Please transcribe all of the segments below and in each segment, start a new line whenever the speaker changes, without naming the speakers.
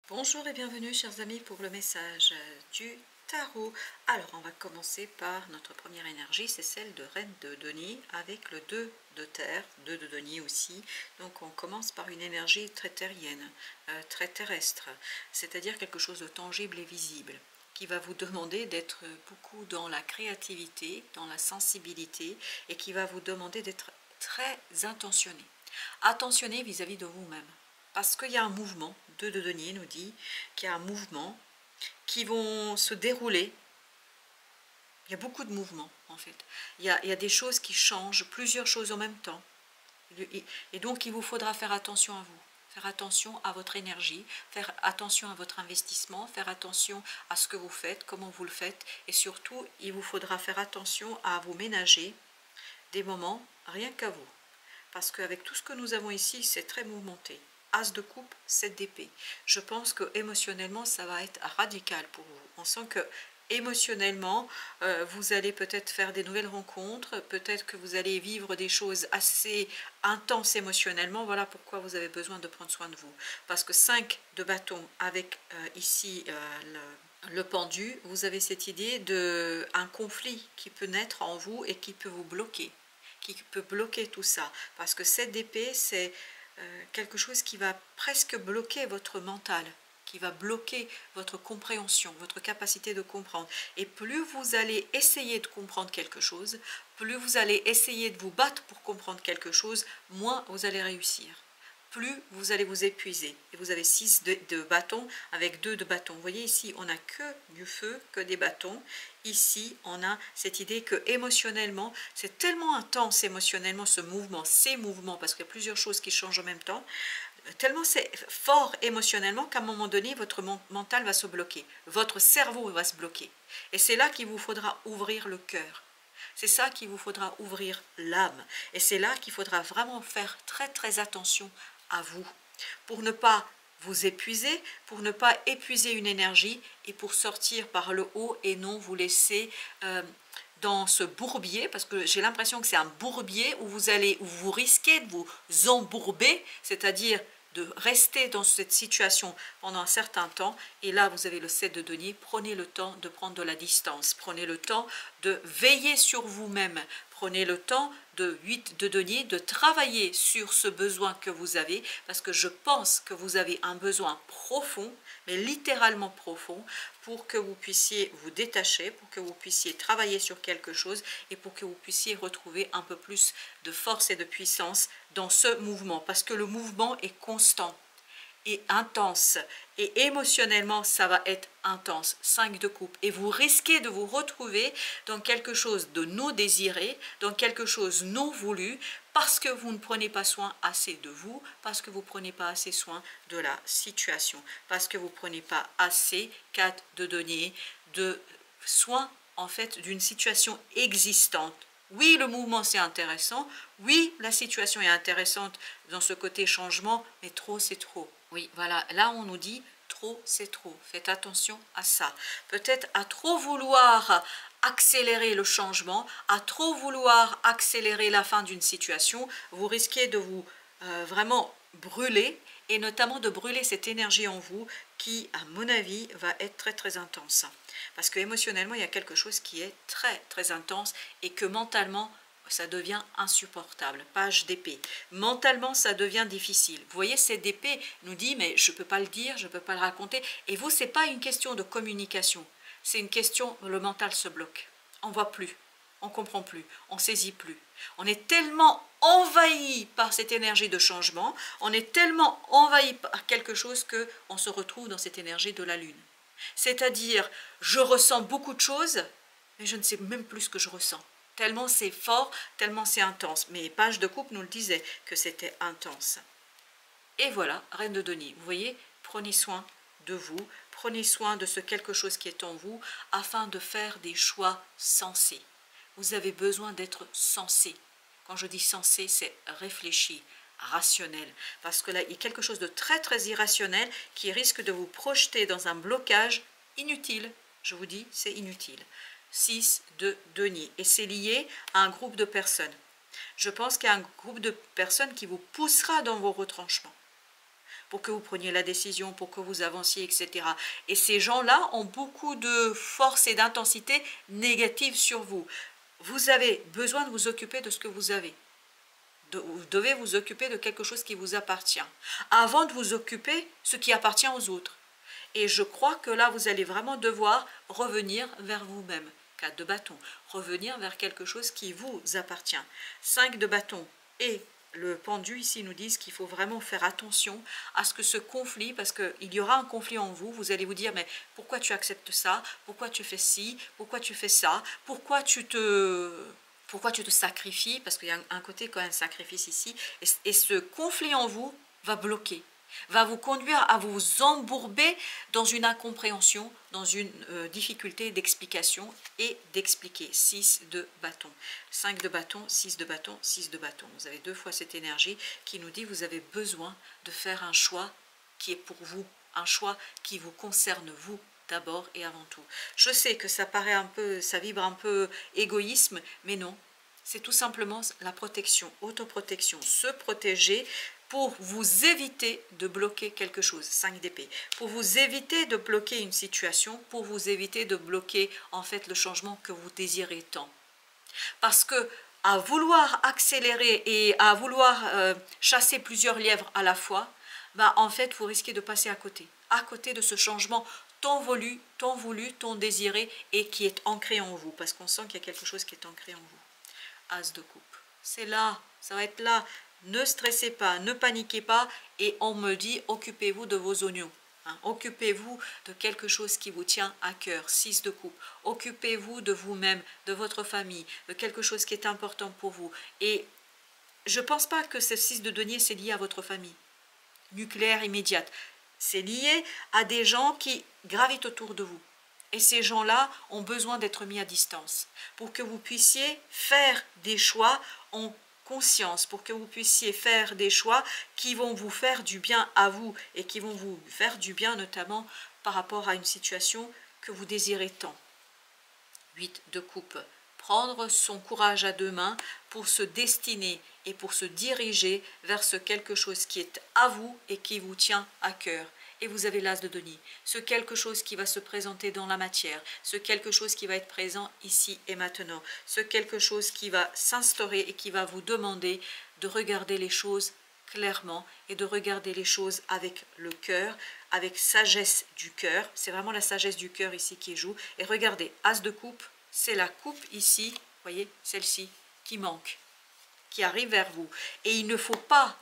Bonjour et bienvenue chers amis pour le message du tarot. Alors on va commencer par notre première énergie, c'est celle de Reine de Denis avec le 2 de terre, 2 de Denis aussi. Donc on commence par une énergie très terrienne, très terrestre, c'est-à-dire quelque chose de tangible et visible, qui va vous demander d'être beaucoup dans la créativité, dans la sensibilité, et qui va vous demander d'être très intentionné. Attentionné vis-à-vis de vous-même. Parce qu'il y a un mouvement, 2 de denier nous dit qu'il y a un mouvement qui vont se dérouler. Il y a beaucoup de mouvements en fait. Il y a des choses qui changent, plusieurs choses en même temps. Et donc il vous faudra faire attention à vous. Faire attention à votre énergie, faire attention à votre investissement, faire attention à ce que vous faites, comment vous le faites. Et surtout, il vous faudra faire attention à vous ménager des moments rien qu'à vous. Parce qu'avec tout ce que nous avons ici, c'est très mouvementé. As de coupe, 7 d'épée. Je pense que émotionnellement, ça va être radical pour vous. On sent que émotionnellement, vous allez peut-être faire des nouvelles rencontres, peut-être que vous allez vivre des choses assez intenses émotionnellement. Voilà pourquoi vous avez besoin de prendre soin de vous. Parce que 5 de bâton avec ici le pendu, vous avez cette idée d'un conflit qui peut naître en vous et qui peut vous bloquer, qui peut bloquer tout ça. Parce que cette épée, c'est quelque chose qui va presque bloquer votre mental, qui va bloquer votre compréhension, votre capacité de comprendre. Et plus vous allez essayer de comprendre quelque chose, plus vous allez essayer de vous battre pour comprendre quelque chose, moins vous allez réussir. Plus vous allez vous épuiser. Et vous avez 6 de bâtons avec 2 de bâtons. Vous voyez ici, on n'a que du feu, que des bâtons. Ici, on a cette idée que émotionnellement, c'est tellement intense émotionnellement ce mouvement, ces mouvements, parce qu'il y a plusieurs choses qui changent en même temps, tellement c'est fort émotionnellement qu'à un moment donné, votre mental va se bloquer, votre cerveau va se bloquer. Et c'est là qu'il vous faudra ouvrir le cœur. C'est ça qu'il vous faudra ouvrir l'âme. Et c'est là qu'il faudra vraiment faire très très attention à vous, pour ne pas vous épuiser, pour ne pas épuiser une énergie et pour sortir par le haut et non vous laisser dans ce bourbier, parce que j'ai l'impression que c'est un bourbier où vous risquez de vous embourber, c'est-à-dire de rester dans cette situation pendant un certain temps. Et là vous avez le 7 de denier. Prenez le temps de prendre de la distance, prenez le temps de veiller sur vous-même, prenez le temps de 8 de denier de travailler sur ce besoin que vous avez, parce que je pense que vous avez un besoin profond, mais littéralement profond, pour que vous puissiez vous détacher, pour que vous puissiez travailler sur quelque chose et pour que vous puissiez retrouver un peu plus de force et de puissance dans ce mouvement, parce que le mouvement est constant et intense, et émotionnellement ça va être intense. 5 de coupe, et vous risquez de vous retrouver dans quelque chose de non désiré, dans quelque chose non voulu, parce que vous ne prenez pas soin assez de vous, parce que vous ne prenez pas assez soin de la situation, parce que vous ne prenez pas assez, 4 de denier, de soin en fait d'une situation existante. Oui, le mouvement c'est intéressant, oui, la situation est intéressante dans ce côté changement, mais trop c'est trop. Oui, voilà, là on nous dit trop c'est trop, faites attention à ça. Peut-être à trop vouloir accélérer le changement, à trop vouloir accélérer la fin d'une situation, vous risquez de vous vraiment brûler, et notamment de brûler cette énergie en vous qui, à mon avis, va être très très intense. Parce que émotionnellement, il y a quelque chose qui est très très intense et que mentalement, ça devient insupportable. Page d'épée. Mentalement, ça devient difficile. Vous voyez, cette épée nous dit, mais je ne peux pas le dire, je ne peux pas le raconter. Et vous, ce n'est pas une question de communication. C'est une question, le mental se bloque. On ne voit plus, on ne comprend plus, on ne saisit plus. On est tellement envahi par cette énergie de changement, on est tellement envahi par quelque chose qu'on se retrouve dans cette énergie de la lune. C'est-à-dire, je ressens beaucoup de choses, mais je ne sais même plus ce que je ressens. Tellement c'est fort, tellement c'est intense. Mais Page de coupe nous le disait que c'était intense. Et voilà, Reine de denier. Vous voyez, prenez soin de vous, prenez soin de ce quelque chose qui est en vous, afin de faire des choix sensés. Vous avez besoin d'être sensé. Quand je dis sensé, c'est réfléchi, rationnel. Parce que là, il y a quelque chose de très très irrationnel qui risque de vous projeter dans un blocage inutile. Je vous dis, c'est inutile. 6 de denier. Et c'est lié à un groupe de personnes. Je pense qu'il y a un groupe de personnes qui vous poussera dans vos retranchements. pour que vous preniez la décision, pour que vous avanciez, etc. Et ces gens-là ont beaucoup de force et d'intensité négative sur vous. Vous avez besoin de vous occuper de ce que vous avez. Vous devez vous occuper de quelque chose qui vous appartient, avant de vous occuper de ce qui appartient aux autres. Et je crois que là, vous allez vraiment devoir revenir vers vous-même. 4 de bâton, revenir vers quelque chose qui vous appartient. 5 de bâton et le pendu ici nous disent qu'il faut vraiment faire attention à ce que ce conflit, parce qu'il y aura un conflit en vous, vous allez vous dire mais pourquoi tu acceptes ça, pourquoi tu fais ci, pourquoi tu fais ça, pourquoi tu te sacrifies, parce qu'il y a un côté quand même sacrifice ici, et ce conflit en vous va bloquer, va vous conduire à vous embourber dans une incompréhension, dans une difficulté d'explication et d'expliquer. 6 de bâton, 5 de bâton, 6 de bâton, 6 de bâton. Vous avez 2 fois cette énergie qui nous dit que vous avez besoin de faire un choix qui est pour vous, un choix qui vous concerne vous d'abord et avant tout. Je sais que ça paraît un peu, ça vibre un peu égoïsme, mais non. C'est tout simplement la protection, autoprotection, se protéger pour vous éviter de bloquer quelque chose, 5 d'épée, pour vous éviter de bloquer une situation, pour vous éviter de bloquer en fait le changement que vous désirez tant. Parce que à vouloir accélérer et à vouloir chasser plusieurs lièvres à la fois, bah en fait vous risquez de passer à côté de ce changement tant voulu, tant désiré et qui est ancré en vous, parce qu'on sent qu'il y a quelque chose qui est ancré en vous. As de coupe, c'est là, ça va être là. Ne stressez pas, ne paniquez pas, et on me dit occupez-vous de vos oignons, hein, occupez-vous de quelque chose qui vous tient à cœur. 6 de coupe, occupez-vous de vous-même, de votre famille, de quelque chose qui est important pour vous. Et je ne pense pas que ce 6 de denier c'est lié à votre famille nucléaire immédiate, c'est lié à des gens qui gravitent autour de vous. Et ces gens-là ont besoin d'être mis à distance pour que vous puissiez faire des choix en conscience, pour que vous puissiez faire des choix qui vont vous faire du bien à vous et qui vont vous faire du bien notamment par rapport à une situation que vous désirez tant. 8 de coupe. Prendre son courage à 2 mains pour se destiner et pour se diriger vers ce quelque chose qui est à vous et qui vous tient à cœur. Et vous avez l'as de denier, ce quelque chose qui va se présenter dans la matière, ce quelque chose qui va être présent ici et maintenant, ce quelque chose qui va s'instaurer et qui va vous demander de regarder les choses clairement et de regarder les choses avec le cœur, avec sagesse du cœur. C'est vraiment la sagesse du cœur ici qui joue. Et regardez, as de coupe, c'est la coupe ici, voyez, celle-ci qui manque, qui arrive vers vous. Et il ne faut pas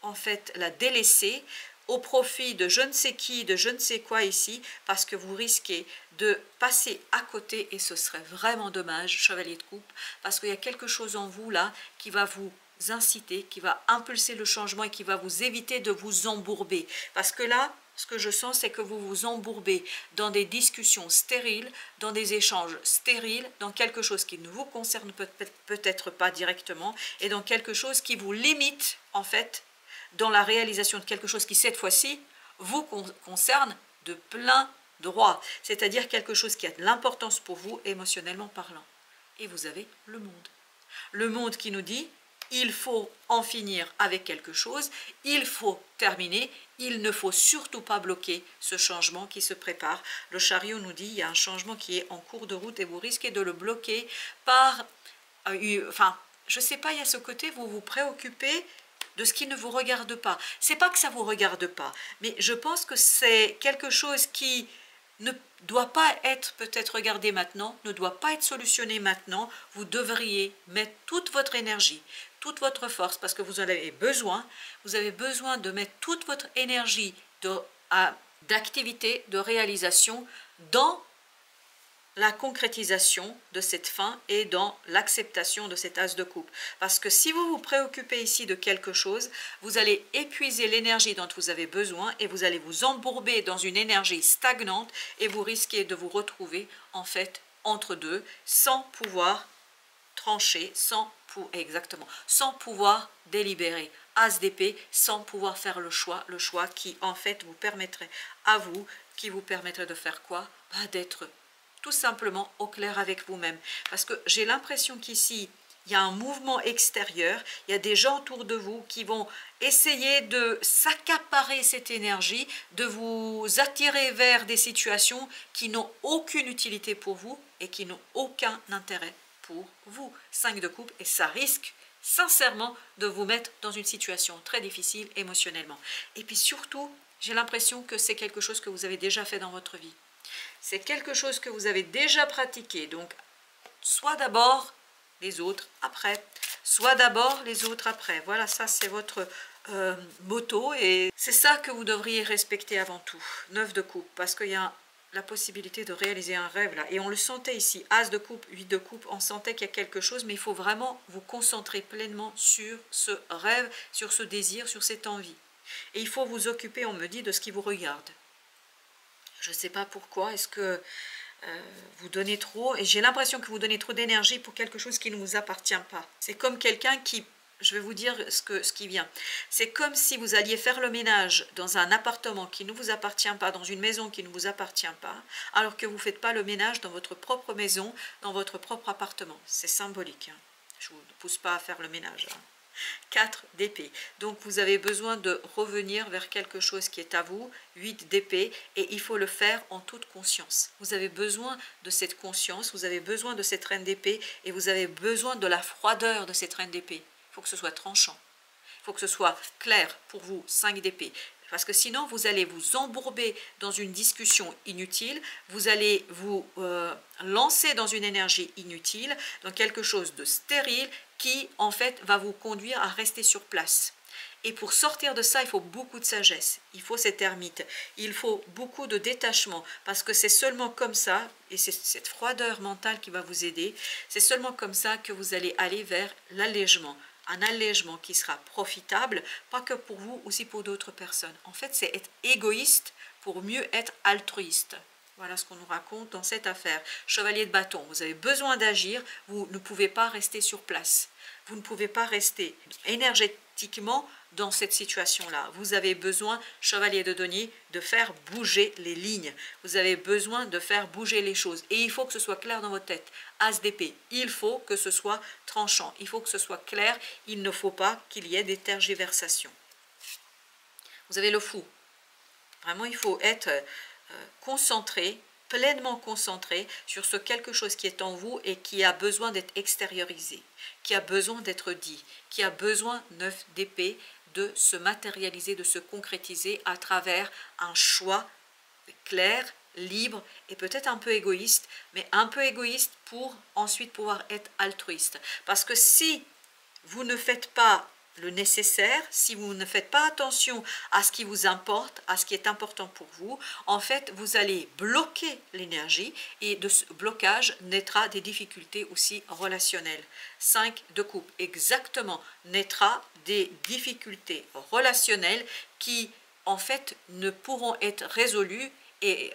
en fait la délaisser au profit de je ne sais qui, de je ne sais quoi ici, parce que vous risquez de passer à côté et ce serait vraiment dommage, chevalier de coupe, parce qu'il y a quelque chose en vous là qui va vous inciter, qui va impulser le changement et qui va vous éviter de vous embourber. Parce que là, ce que je sens, c'est que vous vous embourbez dans des discussions stériles, dans des échanges stériles, dans quelque chose qui ne vous concerne peut-être pas directement et dans quelque chose qui vous limite en fait dans la réalisation de quelque chose qui, cette fois-ci, vous concerne de plein droit. C'est-à-dire quelque chose qui a de l'importance pour vous, émotionnellement parlant. Et vous avez le monde. Le monde qui nous dit, il faut en finir avec quelque chose, il faut terminer, il ne faut surtout pas bloquer ce changement qui se prépare. Le chariot nous dit, il y a un changement qui est en cours de route et vous risquez de le bloquer par... enfin, je ne sais pas, il y a ce côté, vous vous préoccupez de ce qui ne vous regarde pas. C'est pas que ça vous regarde pas, mais je pense que c'est quelque chose qui ne doit pas être peut-être regardé maintenant, ne doit pas être solutionné maintenant. Vous devriez mettre toute votre énergie, toute votre force, parce que vous en avez besoin. Vous avez besoin de mettre toute votre énergie d'activité, de réalisation dans la concrétisation de cette fin et dans l'acceptation de cet as de coupe. Parce que si vous vous préoccupez ici de quelque chose, vous allez épuiser l'énergie dont vous avez besoin et vous allez vous embourber dans une énergie stagnante et vous risquez de vous retrouver en fait entre deux sans pouvoir trancher, sans pouvoir délibérer. As d'épée, sans pouvoir faire le choix qui en fait vous permettrait à vous, qui vous permettrait de faire quoi? D'être tout simplement au clair avec vous-même. Parce que j'ai l'impression qu'ici, il y a un mouvement extérieur, il y a des gens autour de vous qui vont essayer de s'accaparer cette énergie, de vous attirer vers des situations qui n'ont aucune utilité pour vous et qui n'ont aucun intérêt pour vous. 5 de coupe, et ça risque sincèrement de vous mettre dans une situation très difficile émotionnellement. Et puis surtout, j'ai l'impression que c'est quelque chose que vous avez déjà fait dans votre vie. C'est quelque chose que vous avez déjà pratiqué. Donc, soit d'abord les autres après, soit d'abord les autres après. Voilà, ça c'est votre motto et c'est ça que vous devriez respecter avant tout. 9 de coupe, parce qu'il y a la possibilité de réaliser un rêve là. Et on le sentait ici, As de coupe, 8 de coupe, on sentait qu'il y a quelque chose, mais il faut vraiment vous concentrer pleinement sur ce rêve, sur ce désir, sur cette envie. Et il faut vous occuper, on me dit, de ce qui vous regarde. Je ne sais pas pourquoi, est-ce que vous donnez trop, et j'ai l'impression que vous donnez trop d'énergie pour quelque chose qui ne vous appartient pas. C'est comme quelqu'un qui, je vais vous dire ce qui vient, c'est comme si vous alliez faire le ménage dans un appartement qui ne vous appartient pas, dans une maison qui ne vous appartient pas, alors que vous ne faites pas le ménage dans votre propre maison, dans votre propre appartement. C'est symbolique, hein. Je ne vous pousse pas à faire le ménage, hein. 4 d'épée. Donc vous avez besoin de revenir vers quelque chose qui est à vous. 8 d'épée, et il faut le faire en toute conscience. Vous avez besoin de cette conscience, vous avez besoin de cette reine d'épée, et vous avez besoin de la froideur de cette reine d'épée. Il faut que ce soit tranchant. Il faut que ce soit clair pour vous. 5 d'épée. Parce que sinon, vous allez vous embourber dans une discussion inutile, vous allez vous lancer dans une énergie inutile, dans quelque chose de stérile qui, en fait, va vous conduire à rester sur place. Et pour sortir de ça, il faut beaucoup de sagesse, il faut cette ermite, il faut beaucoup de détachement, parce que c'est seulement comme ça, et c'est cette froideur mentale qui va vous aider, c'est seulement comme ça que vous allez aller vers l'allègement. Un allègement qui sera profitable, pas que pour vous, aussi pour d'autres personnes. En fait, c'est être égoïste pour mieux être altruiste. Voilà ce qu'on nous raconte dans cette affaire. Chevalier de bâton, vous avez besoin d'agir, vous ne pouvez pas rester sur place. Vous ne pouvez pas rester énergétiquement dans cette situation-là. Vous avez besoin, chevalier de denier, de faire bouger les lignes. Vous avez besoin de faire bouger les choses. Et il faut que ce soit clair dans votre tête. As d'épée, il faut que ce soit tranchant. Il faut que ce soit clair. Il ne faut pas qu'il y ait des tergiversations. Vous avez le fou. Vraiment, il faut être concentré, pleinement concentré sur ce quelque chose qui est en vous et qui a besoin d'être extériorisé, qui a besoin d'être dit, qui a besoin, 9 d'épée, de se matérialiser, de se concrétiser à travers un choix clair, libre et peut-être un peu égoïste, mais un peu égoïste pour ensuite pouvoir être altruiste. Parce que si vous ne faites pas le nécessaire, si vous ne faites pas attention à ce qui vous importe, à ce qui est important pour vous, en fait, vous allez bloquer l'énergie et de ce blocage naîtra des difficultés aussi relationnelles. 5 de coupe, exactement, naîtra des difficultés relationnelles qui, en fait, ne pourront être résolues et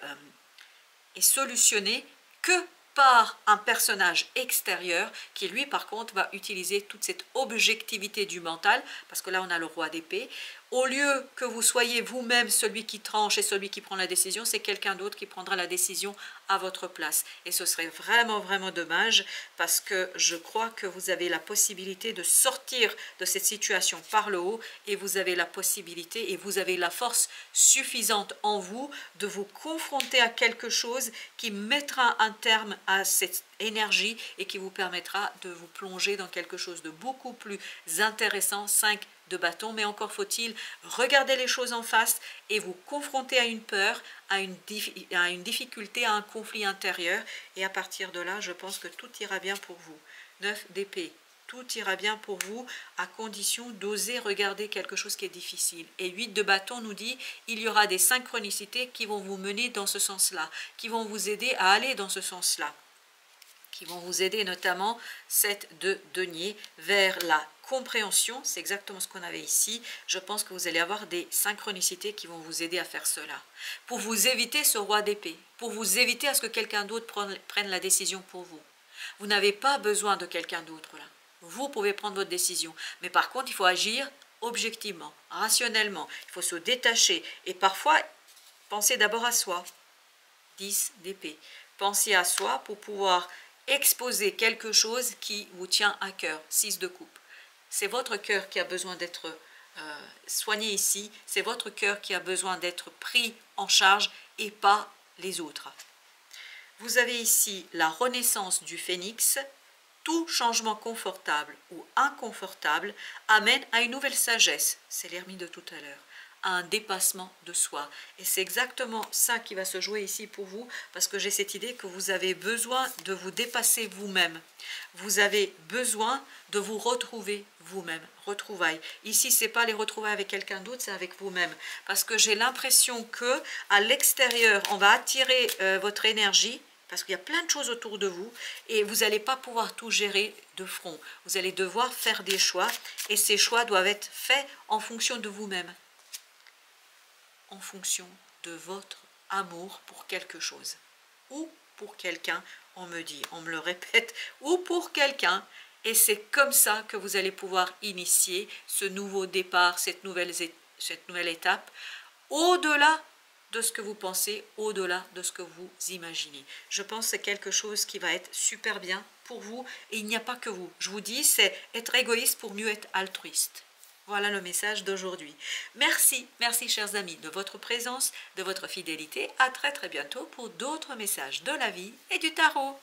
solutionnées que par un personnage extérieur qui lui par contre va utiliser toute cette objectivité du mental, parce que là on a le roi d'épée. Au lieu que vous soyez vous-même celui qui tranche et celui qui prend la décision, c'est quelqu'un d'autre qui prendra la décision à votre place. Et ce serait vraiment, vraiment dommage, parce que je crois que vous avez la possibilité de sortir de cette situation par le haut, et vous avez la possibilité et vous avez la force suffisante en vous de vous confronter à quelque chose qui mettra un terme à cette énergie et qui vous permettra de vous plonger dans quelque chose de beaucoup plus intéressant. 5 de bâton, mais encore faut-il regarder les choses en face et vous confronter à une peur, à une difficulté, à un conflit intérieur, et à partir de là, je pense que tout ira bien pour vous. 9 d'épée, tout ira bien pour vous, à condition d'oser regarder quelque chose qui est difficile. Et 8 de bâton nous dit, il y aura des synchronicités qui vont vous mener dans ce sens-là, qui vont vous aider à aller dans ce sens-là, qui vont vous aider notamment 7 de denier vers la compréhension. C'est exactement ce qu'on avait ici. Je pense que vous allez avoir des synchronicités qui vont vous aider à faire cela. Pour vous éviter ce roi d'épée, pour vous éviter à ce que quelqu'un d'autre prenne la décision pour vous. Vous n'avez pas besoin de quelqu'un d'autre là. Vous pouvez prendre votre décision. Mais par contre, il faut agir objectivement, rationnellement. Il faut se détacher. Et parfois, penser d'abord à soi. 10 d'épée. Pensez à soi pour pouvoir exposer quelque chose qui vous tient à cœur. 6 de coupe. C'est votre cœur qui a besoin d'être soigné ici. C'est votre cœur qui a besoin d'être pris en charge et pas les autres. Vous avez ici la renaissance du phénix. Tout changement confortable ou inconfortable amène à une nouvelle sagesse. C'est l'ermite de tout à l'heure. À un dépassement de soi. Et c'est exactement ça qui va se jouer ici pour vous, parce que j'ai cette idée que vous avez besoin de vous dépasser vous-même. Vous avez besoin de vous retrouver vous-même. Retrouvailles. Ici, c'est pas les retrouvailles avec quelqu'un d'autre, c'est avec vous-même. Parce que j'ai l'impression que à l'extérieur, on va attirer votre énergie, parce qu'il y a plein de choses autour de vous, et vous n'allez pas pouvoir tout gérer de front. Vous allez devoir faire des choix, et ces choix doivent être faits en fonction de vous-même. En fonction de votre amour pour quelque chose ou pour quelqu'un, on me dit, on me le répète, ou pour quelqu'un, et c'est comme ça que vous allez pouvoir initier ce nouveau départ, cette nouvelle étape, au-delà de ce que vous pensez, au-delà de ce que vous imaginez. Je pense que c'est quelque chose qui va être super bien pour vous, et il n'y a pas que vous. Je vous dis, c'est être égoïste pour mieux être altruiste. Voilà le message d'aujourd'hui. Merci, merci chers amis de votre présence, de votre fidélité. À très très bientôt pour d'autres messages de la vie et du tarot.